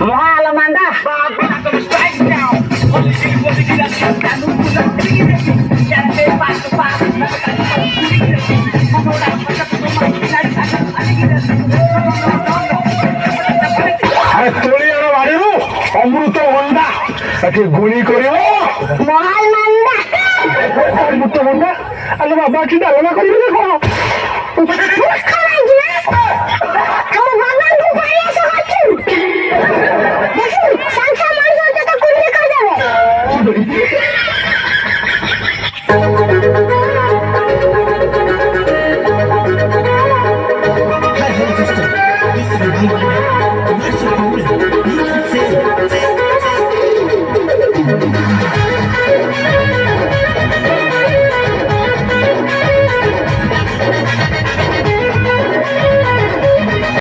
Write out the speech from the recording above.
Mahal manda. আরে তলিয়ার বাড়িরু অমৃতভণ্ডা তাকে গুলি করিব Mahal manda. অমৃতভণ্ডা আরে বাবা কি ধারণা করিবে দেখো Terus kalau jelas. Kamu bangun bukannya sehakim. Betul. Sama-sama kita kulit kerja. This is